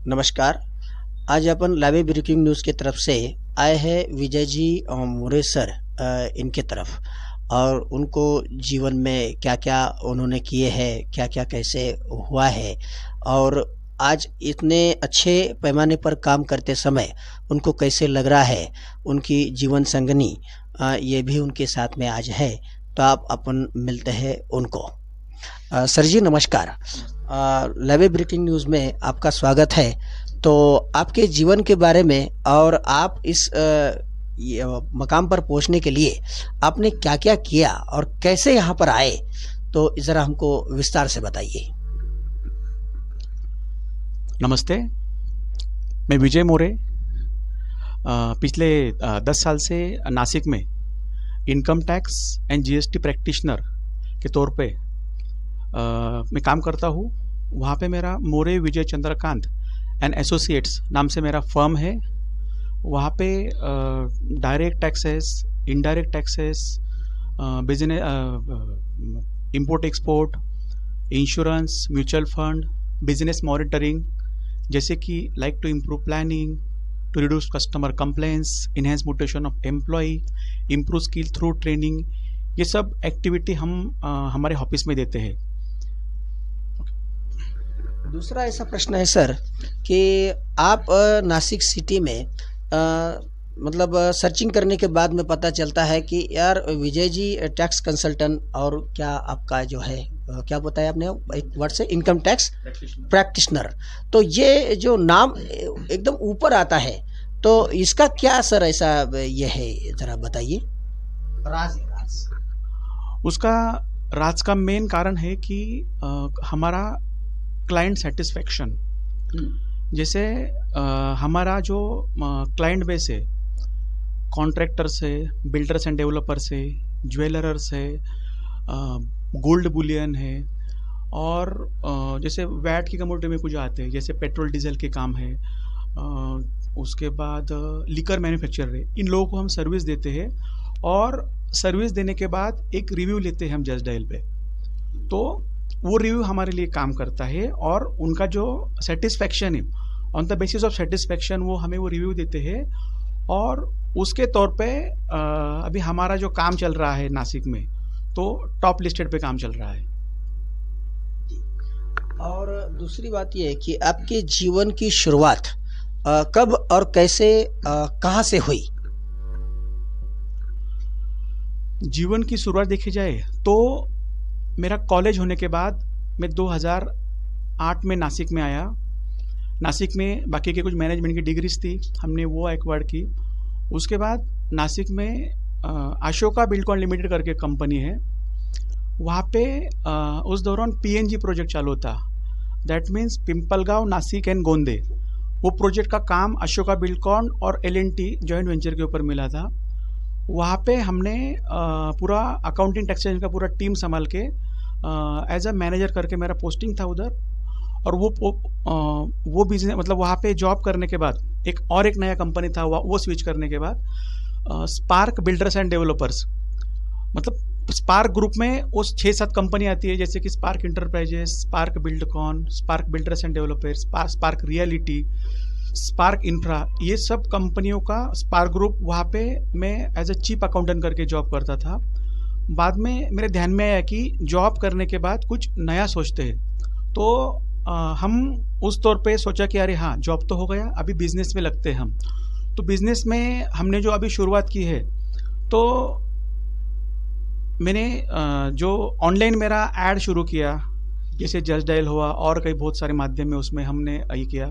नमस्कार। आज अपन live breaking news की तरफ से आए हैं विजय जी मोरे सर इनके तरफ, और उनको जीवन में क्या-क्या उन्होंने किए हैं, क्या-क्या कैसे हुआ है, और आज इतने अच्छे पैमाने पर काम करते समय उनको कैसे लग रहा है, उनकी जीवन संगिनी ये भी उनके साथ में आज है। तो आप अपन मिलते हैं उनको। सर जी नमस्कार। लाइव ब्रेकिंग न्यूज़ में आपका स्वागत है। तो आपके जीवन के बारे में और आप इस ये मकाम पर पहुंचने के लिए आपने क्या-क्या किया और कैसे यहाँ पर आए, तो ज़रा हमको विस्तार से बताइए। नमस्ते, मैं विजय मोरे। पिछले 10 साल से नासिक में income tax and GST practitioner के तौर पे मैं काम करता हूँ। वहाँ पे मेरा मोरे विजय चंद्रकांत एंड एसोसिएट्स नाम से मेरा फर्म है। वहाँ पे direct taxes, indirect taxes, business, import export, insurance, mutual fund, business monitoring, जैसे कि like to improve planning, to reduce customer complaints, enhance motivation of employ, improve skill through training, ये सब एक्टिविटी हम हमारे ऑफिस में देते हैं। दूसरा ऐसा प्रश्न है सर कि आप नासिक सिटी में मतलब सर्चिंग करने के बाद में पता चलता है कि यार विजय जी टैक्स कंसल्टेंट, और क्या आपका जो है क्या बताया आपने एक वर्ड से, इनकम टैक्स प्रैक्टिशनर। तो ये जो नाम एकदम ऊपर आता है, तो इसका क्या सर ऐसा ये है, ज़रा बताइए। राज उसका राज का मेन कारण है कि हमारा क्लाइंट सेटिस्फैक्शन। जैसे हमारा जो क्लाइंट बेस है, कॉन्ट्रैक्टर से, बिल्डर्स एंड डेवलपर से, ज्वेलरर्स है, गोल्ड बुलियन है, और जैसे वैट की कमोडिटी में कुछ आते हैं, जैसे पेट्रोल डीजल के काम है, उसके बाद लिकर मैन्युफैक्चरर है। इन लोगों को हम सर्विस देते हैं, और सर्विस देने के बाद एक रिव्यू लेते हैं हम जज डायल पे। तो वो रिव्यू हमारे लिए काम करता है, और उनका जो सेटिस्फैक्शन है, on the basis of satisfaction वो हमें वो रिव्यू देते हैं। और उसके तौर पे अभी हमारा जो काम चल रहा है नासिक में, तो टॉप लिस्टेड पे काम चल रहा है। और दूसरी बात ये है कि आपके जीवन की शुरुआत कब और कैसे कहाँ से हुई? जीवन की शुरुआत देखी जाए तो मेरा कॉलेज होने के बाद मैं 2008 में नासिक में आया। नासिक में बाकी के कुछ मैनेजमेंट की डिग्रीज थी, हमने वो एक्वायर्ड की। उसके बाद नासिक में अशोका बिल्डकॉन लिमिटेड करके कंपनी है, वहाँ पे उस दौरान पीएनजी प्रोजेक्ट चालू था, that means Pimpalgaon, Nashik and Gonde. वो प्रोजेक्ट का काम अशोका बिल्डकॉन और एलएनटी जॉइंट वेंचर के ऊपर मिला था। वहाँ पे हमने पूरा अकाउंटिंग टैक्सेशन का पूरा टीम संभाल के एज अ मैनेजर करके मेरा पोस्टिंग था उधर। और वो बिजनेस मतलब वहाँ पे जॉब करने के बाद एक नया कंपनी था, वो स्विच करने के बाद स्पार्क बिल्डर्स एंड डेवलपर्स, मतलब स्पार्क ग्रुप में उस 6-7 कंपनी आती है, जैसे कि spark enterprises, spark Buildcon, spark builders and developers, spark reality, spark infra, ये सब कंपनियों का स्पार्क ग्रुप। वहाँ पे मैं एज अ चीफ अकाउंटेंट करके जॉब करता था। बाद में मेरे ध्यान में आया कि जॉब करने के बाद कुछ नया सोचते हैं, तो हम उस तौर पे सोचा कि अरे हाँ, जॉब तो हो गया, अभी बिजनेस में लगते हैं हम। तो बिजनेस में हमने जो अभी शुरुआत की है, तो मैंने जो ऑनलाइन मेरा ऐड शुरू किया, जैसे जज डायल हुआ और कई बहुत सारे माध्यम में, उसमें हमने ये किया।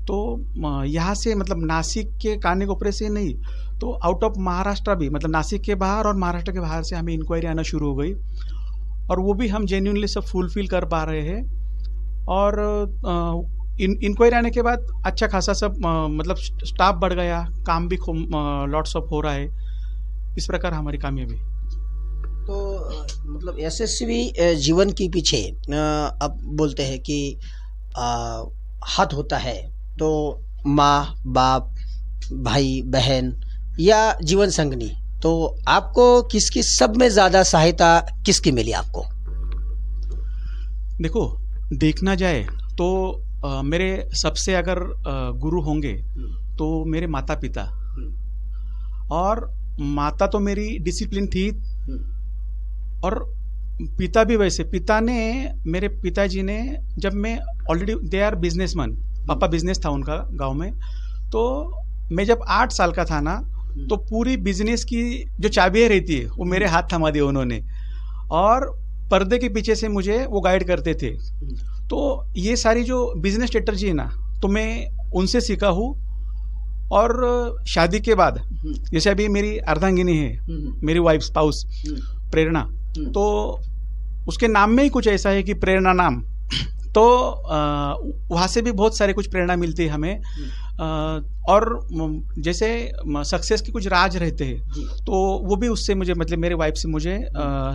तो यहाँ से मतलब नासिक के काने कोपरे से नहीं, तो आउट ऑफ महाराष्ट्र भी, मतलब नासिक के बाहर और महाराष्ट्र के बाहर से हमें इंक्वायरी आना शुरू हो गई, और वो भी हम जेन्युइनली सब फुलफिल कर पा रहे हैं। और इंक्वायरी आने के बाद अच्छा खासा सब मतलब स्टाफ बढ़ गया, काम भी लॉट्स ऑफ हो रहा है। इस प्रकार हमारी कामयाबी। तो मतलब यशस्वी जीवन के पीछे अब बोलते हैं कि हाथ होता है, तो माँ बाप, भाई बहन या जीवन संगनी, तो आपको किसकी सब में ज़्यादा सहायता किसकी मिली आपको? देखो, देखना जाए तो मेरे सबसे अगर गुरु होंगे तो मेरे माता पिता। और माता तो मेरी डिसिप्लिन थी, और पिता भी वैसे। पिता ने, मेरे पिताजी ने, जब मैं ऑलरेडी, दे आर बिजनेसमैन, पापा बिजनेस था उनका गांव में, तो मैं जब 8 साल का था ना, तो पूरी बिजनेस की जो चाबियाँ रहती है वो मेरे हाथ थमा दिए उन्होंने, और पर्दे के पीछे से मुझे वो गाइड करते थे। तो ये सारी जो बिजनेस स्ट्रेटजी है ना, तो मैं उनसे सीखा हूँ। और शादी के बाद, जैसे अभी मेरी अर्धांगिनी है, मेरी वाइफ, स्पाउस प्रेरणा, तो उसके नाम में ही कुछ ऐसा है कि प्रेरणा नाम, तो वहाँ से भी बहुत सारे कुछ प्रेरणा मिलती है हमें। और जैसे सक्सेस के कुछ राज रहते हैं, तो वो भी उससे मुझे, मतलब मेरे वाइफ से मुझे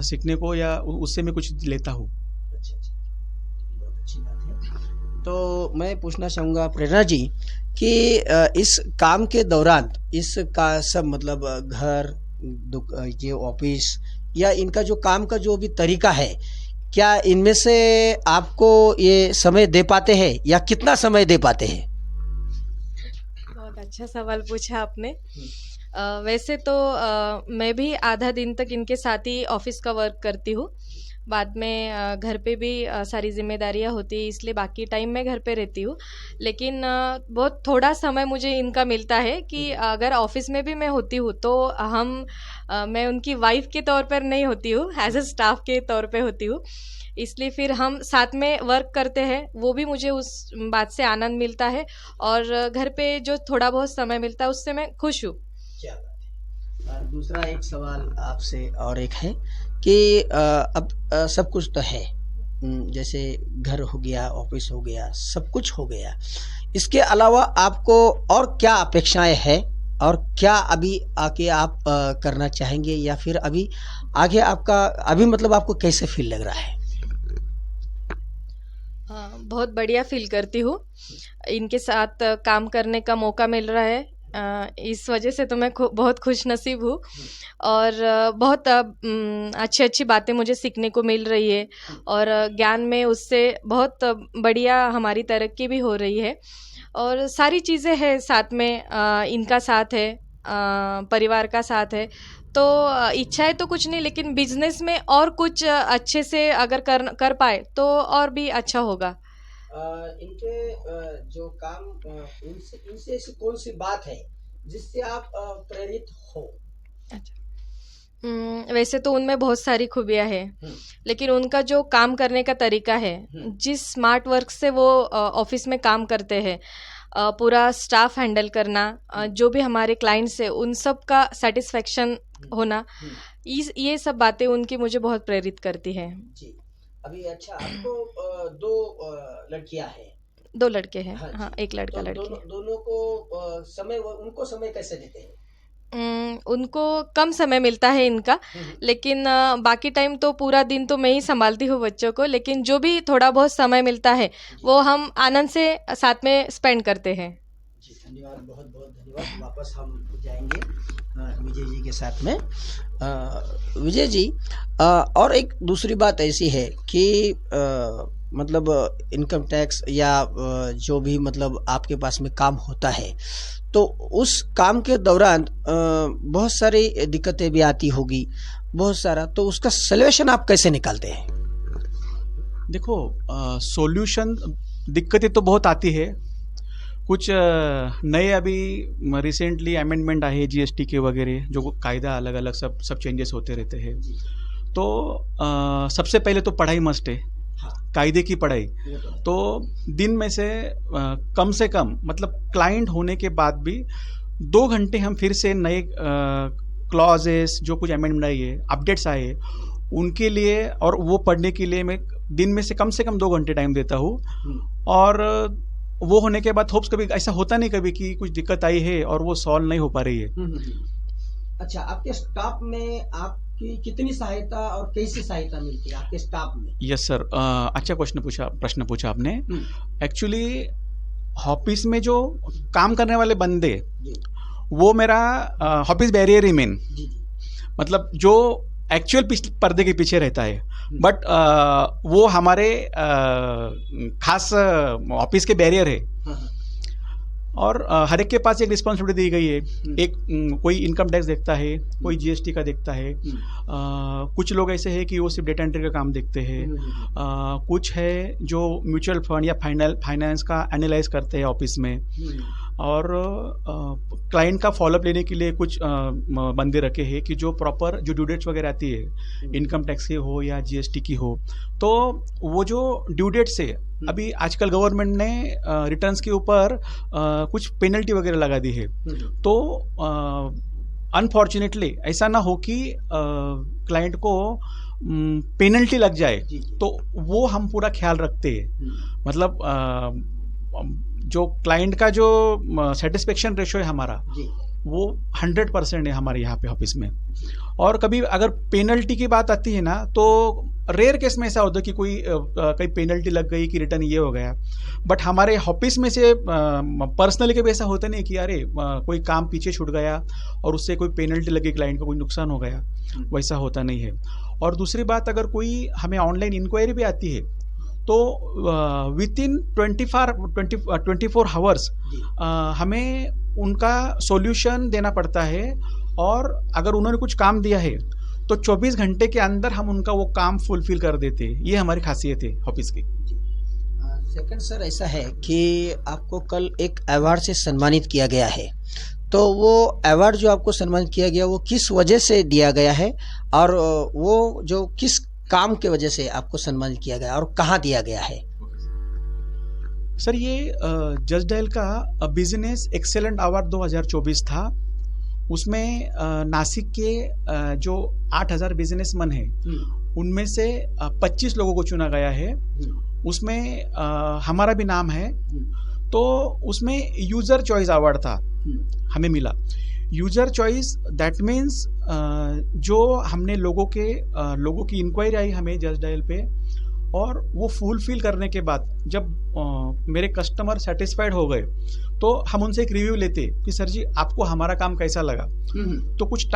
सीखने को, या उससे मैं कुछ लेता हूँ। बहुत अच्छी बात है। तो मैं पूछना चाहूँगा प्रेरणा जी कि इस काम के दौरान, इसका सब मतलब घर, ये ऑफिस, या इनका जो काम का जो भी तरीका है, क्या इनमें से आपको ये समय दे पाते हैं, या कितना समय दे पाते हैं? बहुत अच्छा सवाल पूछा आपने। वैसे तो मैं भी आधा दिन तक इनके साथ ही ऑफिस का वर्क करती हूँ। बाद में घर पे भी सारी जिम्मेदारियाँ होती है, इसलिए बाकी टाइम मैं घर पे रहती हूँ। लेकिन बहुत थोड़ा समय मुझे इनका मिलता है कि अगर ऑफिस में भी मैं होती हूँ तो मैं उनकी वाइफ के तौर पर नहीं होती हूँ, एज अ स्टाफ के तौर पे होती हूँ। इसलिए फिर हम साथ में वर्क करते हैं, वो भी मुझे उस बात से आनंद मिलता है, और घर पे जो थोड़ा बहुत समय मिलता है उससे मैं खुश हूँ। क्या बात है। और दूसरा एक सवाल आपसे और एक है कि अब सब कुछ तो है, जैसे घर हो गया, ऑफिस हो गया, सब कुछ हो गया, इसके अलावा आपको और क्या अपेक्षाएं हैं, और क्या अभी आके आप करना चाहेंगे, या फिर अभी आगे आपका, अभी मतलब आपको कैसे फील लग रहा है? बहुत बढ़िया फील करती हूँ, इनके साथ काम करने का मौका मिल रहा है, इस वजह से तो मैं बहुत खुश नसीब हूँ। और बहुत अच्छी अच्छी बातें मुझे सीखने को मिल रही है, और ज्ञान में उससे बहुत बढ़िया हमारी तरक्की भी हो रही है, और सारी चीज़ें हैं साथ में। इनका साथ है, परिवार का साथ है, तो इच्छाएं तो कुछ नहीं, लेकिन बिजनेस में और कुछ अच्छे से अगर कर पाए तो और भी अच्छा होगा। इनके जो काम, इनसे ऐसी कौन सी बात है जिससे आप प्रेरित हो? अच्छा, वैसे तो उनमें बहुत सारी खूबियां हैं, लेकिन उनका जो काम करने का तरीका है, जिस स्मार्ट वर्क से वो ऑफिस में काम करते हैं, पूरा स्टाफ हैंडल करना, जो भी हमारे क्लाइंट्स है उन सब का सेटिस्फेक्शन होना, ये सब बातें उनकी मुझे बहुत प्रेरित करती हैं। जी। अभी अच्छा, आपको 2 लड़कियां हैं? 2 लड़के हैं। हाँ हाँ, जी। एक लड़का तो लड़की। दोनों को समय, उनको समय कैसे देते हैं? उनको कम समय मिलता है इनका, लेकिन बाकी टाइम तो पूरा दिन तो मैं ही संभालती हूँ बच्चों को, लेकिन जो भी थोड़ा बहुत समय मिलता है वो हम आनंद से साथ में स्पेंड करते हैं। जी, धन्यवाद, बहुत बहुत धन्यवाद। वापस हम जाएंगे विजय जी के साथ में। विजय जी, और एक दूसरी बात ऐसी है कि मतलब इनकम टैक्स या जो भी मतलब आपके पास में काम होता है, तो उस काम के दौरान बहुत सारी दिक्कतें भी आती होगी, बहुत सारा, तो उसका सॉल्यूशन आप कैसे निकालते हैं? देखो, सॉल्यूशन, दिक्कतें तो बहुत आती है। कुछ नए अभी रिसेंटली अमेंडमेंट आए हैं जीएसटी के वगैरह, जो कायदा अलग अलग सब चेंजेस होते रहते हैं। तो सबसे पहले तो पढ़ाई मस्ट है, कायदे की पढ़ाई। तो दिन में से कम मतलब क्लाइंट होने के बाद भी 2 घंटे हम फिर से नए क्लॉजेस, जो कुछ अमेंडमेंट आई है, अपडेट्स आए, उनके लिए और वो पढ़ने के लिए मैं दिन में से कम 2 घंटे टाइम देता हूँ। और वो होने के बाद होप्स, कभी ऐसा होता नहीं कभी कि कुछ दिक्कत आई है और वो सॉल्व नहीं हो पा रही है। अच्छा, आपके स्टाफ में आपकी कितनी सहायता और कैसी सहायता मिलती है आपके स्टाफ में? यस सर, अच्छा प्रश्न पूछा आपने। एक्चुअली ऑफिस में जो काम करने वाले बंदे, वो मेरा ऑफिस बैरियर ही मेन, मतलब जो एक्चुअल पर्दे के पीछे रहता है, बट वो हमारे खास ऑफिस के बैरियर है। और हर एक के पास एक रिस्पॉन्सिबिलिटी दी गई है। एक कोई इनकम टैक्स देखता है, कोई जीएसटी का देखता है, कुछ लोग ऐसे हैं कि वो सिर्फ डेटा एंट्री का काम देखते हैं, कुछ है जो म्यूचुअल फंड या फाइनेंस का एनालाइज करते हैं ऑफिस में, और क्लाइंट का फॉलोअप लेने के लिए कुछ बंदे रखे हैं कि जो प्रॉपर जो ड्यू डेट्स वगैरह आती है, इनकम टैक्स की हो या जीएसटी की हो, तो वो जो ड्यू डेट्स है, अभी आजकल गवर्नमेंट ने रिटर्न्स के ऊपर कुछ पेनल्टी वगैरह लगा दी है। तो अनफॉर्चुनेटली ऐसा ना हो कि क्लाइंट को पेनल्टी लग जाए, तो वो हम पूरा ख्याल रखते हैं। मतलब जो क्लाइंट का जो सेटिस्फेक्शन रेशो है हमारा, वो 100% है हमारे यहाँ पे ऑफिस में। और कभी अगर पेनल्टी की बात आती है ना, तो रेयर केस में ऐसा होता है कि कोई पेनल्टी लग गई कि रिटर्न ये हो गया, बट हमारे ऑफिस में से पर्सनली कभी ऐसा होता नहीं कि अरे कोई काम पीछे छूट गया और उससे कोई पेनल्टी लगी, क्लाइंट को कोई नुकसान हो गया, वैसा होता नहीं है। और दूसरी बात, अगर कोई हमें ऑनलाइन इंक्वायरी भी आती है, तो विद इन 24 आवर्स हमें उनका सॉल्यूशन देना पड़ता है। और अगर उन्होंने कुछ काम दिया है तो 24 घंटे के अंदर हम उनका वो काम फुलफिल कर देते हैं। ये हमारी खासियत है ऑफिस की। सेकंड सर, ऐसा है कि आपको कल एक अवार्ड से सम्मानित किया गया है, तो वो अवार्ड जो आपको सम्मानित किया गया वो किस वजह से दिया गया है, और वो जो किस काम के वजह से आपको सम्मानित किया गया और कहाँ दिया गया है? सर, ये जज डायल का बिजनेस एक्सेलेंट अवार्ड 2024 था। उसमें नासिक के जो 8000 बिजनेसमैन हैं, उनमें से 25 लोगों को चुना गया है। उसमें हमारा भी नाम है। तो उसमें यूजर चॉइस अवार्ड था, हमें मिला। यूजर चॉइस दैट मीन्स जो हमने लोगों की इंक्वायरी आई हमें जज डायल पे, और वो फुलफिल करने के बाद जब मेरे कस्टमर सेटिस्फाइड हो गए, तो हम उनसे एक रिव्यू लेते कि सर जी, आपको हमारा काम कैसा लगा। तो कुछ